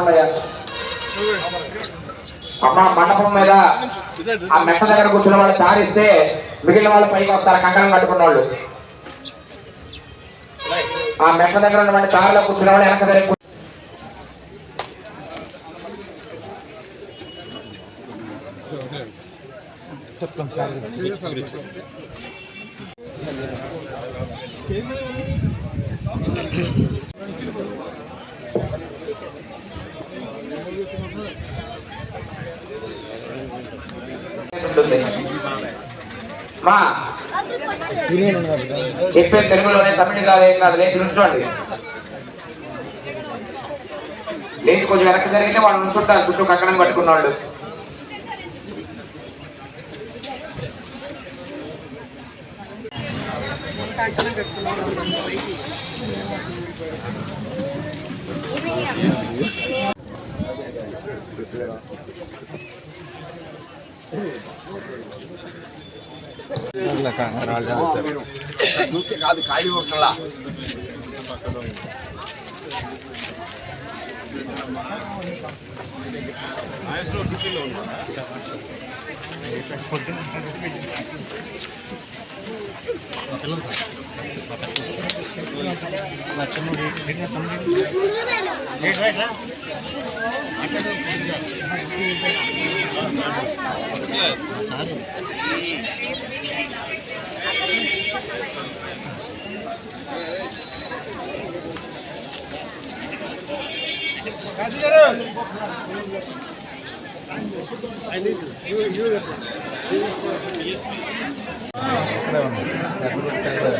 రాకుండా అమ్మ మండపం మీద ఆ మెట్ట దగ్గర కూర్చున్న వాళ్ళు దారిస్తే మిగిలిన వాళ్ళు పైకి వస్తారు. కంకణం కట్టుకున్న వాళ్ళు ఆ మెట్ట దగ్గర ఉన్నటువంటి దారిలో కూర్చున్న వాళ్ళు వెనక దగ్గర మా చెప్పే తెలుగులోనే తమిళ కాదు ఏం కాదు. లేచి నుంచోండి. లేచి కొంచెం వెనక్కి జరిగితే వాళ్ళు నుంచుంటారు చుట్టూ కంకణం కట్టుకున్న వాళ్ళు. కాదు ఖాళీ ఉంటుందా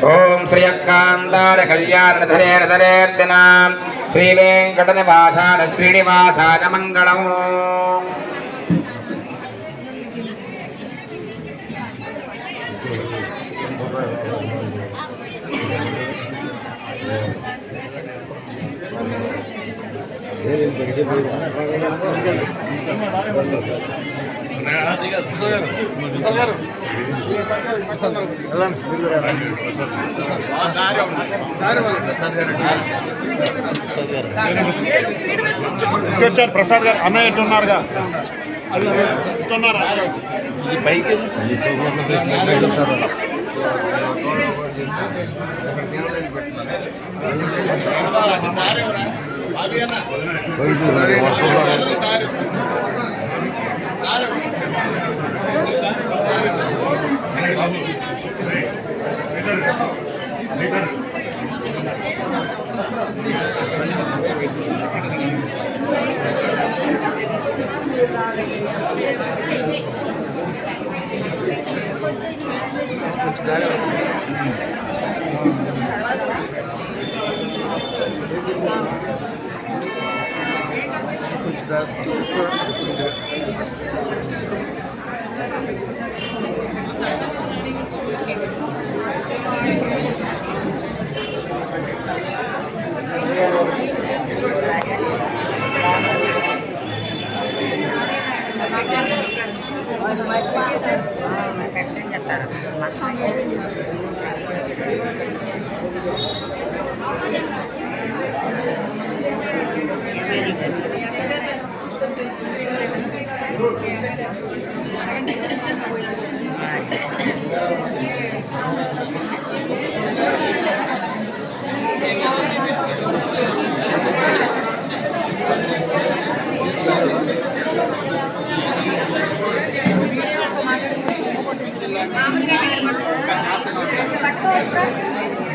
ఓం శ్రీయకాంతార కళ్యాణధరేర్ధరేర్దినాం శ్రీ వెంకటనివాసాన శ్రీనివాసాయ మంగళం. ప్రసాద్ గారు అన్నయ్య ఎట్టున్నారుగా పైకి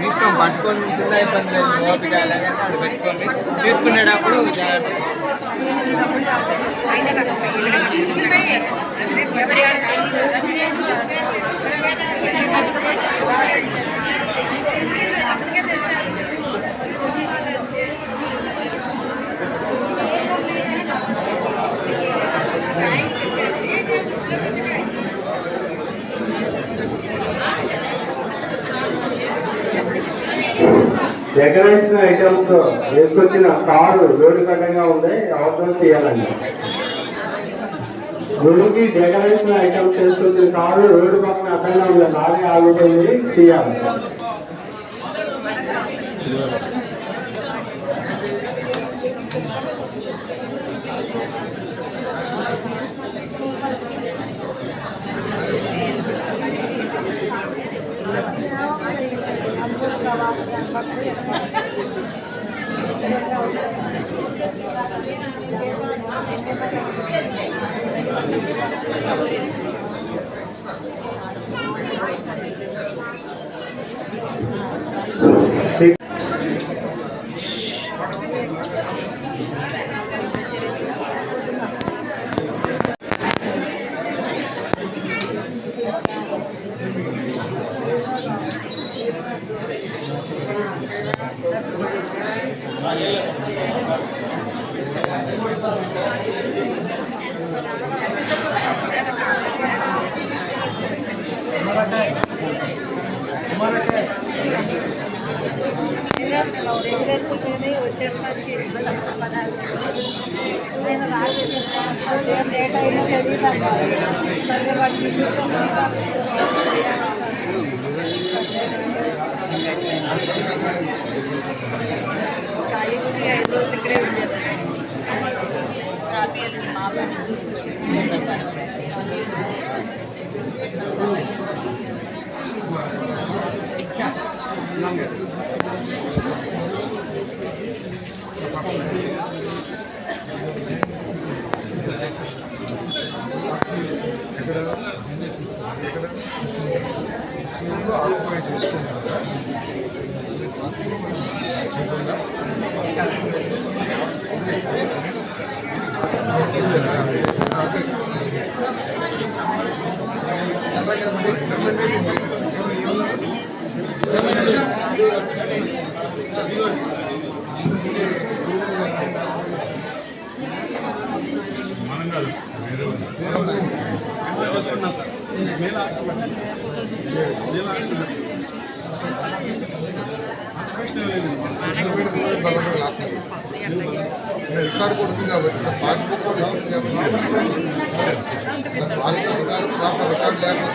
ఇష్టం పట్టుకొని చిన్న ఇబ్బంది లేదు ఓపిక అలాగే పెట్టుకోండి తీసుకునేటప్పుడు డెకరేషన్ ఐటమ్స్ వేసుకొచ్చిన కారు రోడ్డు కట్టంగా ఉంది, అవసరం చేయాలండి. గుడికి డెకరేషన్ ఐటమ్స్ వేసుకొచ్చిన కారు రోడ్డు పక్కన అడ్డంగా ఉంది, లారీ ఆగిపోయింది, చేయాలి. రికార్డు కొడుతుంది కాబట్టి పాస్బుక్ కూడా ఇచ్చింది కాబట్టి ప్రాపర్ రికార్డు లేకపోతే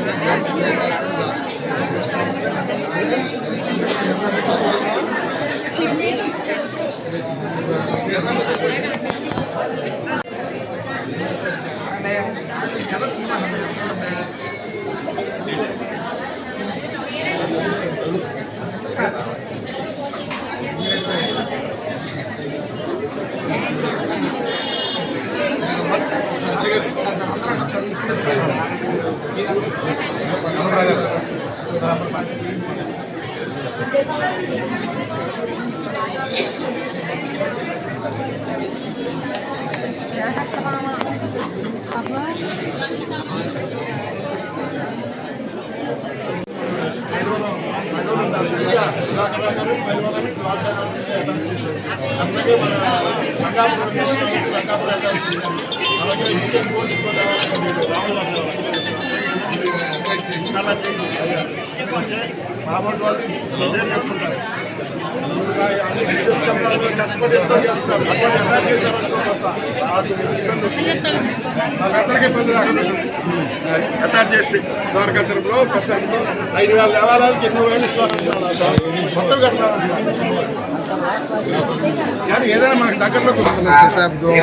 అందరికీ ఇబ్బంది రాకుండా అటాచ్ చేసి ద్వారకా తిరుపతిలో ప్రత్యేకంలో 5,000 దేవాలయాలకు ఎన్నో వేలు ఇస్తారంటున్నారు. మొత్తం కడతారు కానీ ఏదైనా మనకి దగ్గరలో శతాబ్దం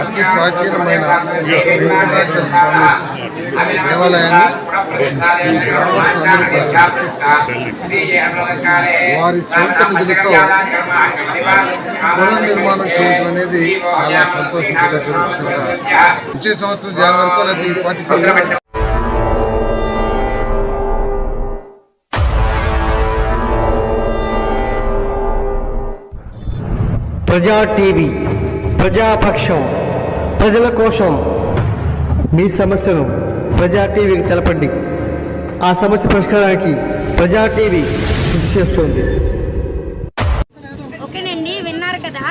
అతి ప్రాచీనమైన వెంకటాచల స్వామి దేవాలయాన్ని ఈ గ్రామస్తులందరూ కూడా వారి స్వంత నిధులతో పునర్నిర్మాణం చేయడం అనేది చాలా సంతోషించదగ్గ విషయంగా వచ్చే సంవత్సరం జనవరికో లేదా ఈ పార్టీకి ప్రజా టీవీ ప్రజాపక్షం ప్రజల కోసం మీ సమస్యను ప్రజా టీవీకి తెలపండి. ఆ సమస్య పరిష్కారానికి ప్రజా టీవీ కృషి చేస్తుంది. ఓకేనండి, విన్నారు కదా.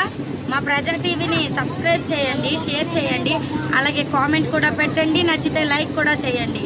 మా ప్రజా టీవీని సబ్స్క్రైబ్ చేయండి, షేర్ చేయండి, అలాగే కామెంట్ కూడా పెట్టండి, నచ్చితే లైక్ కూడా చేయండి.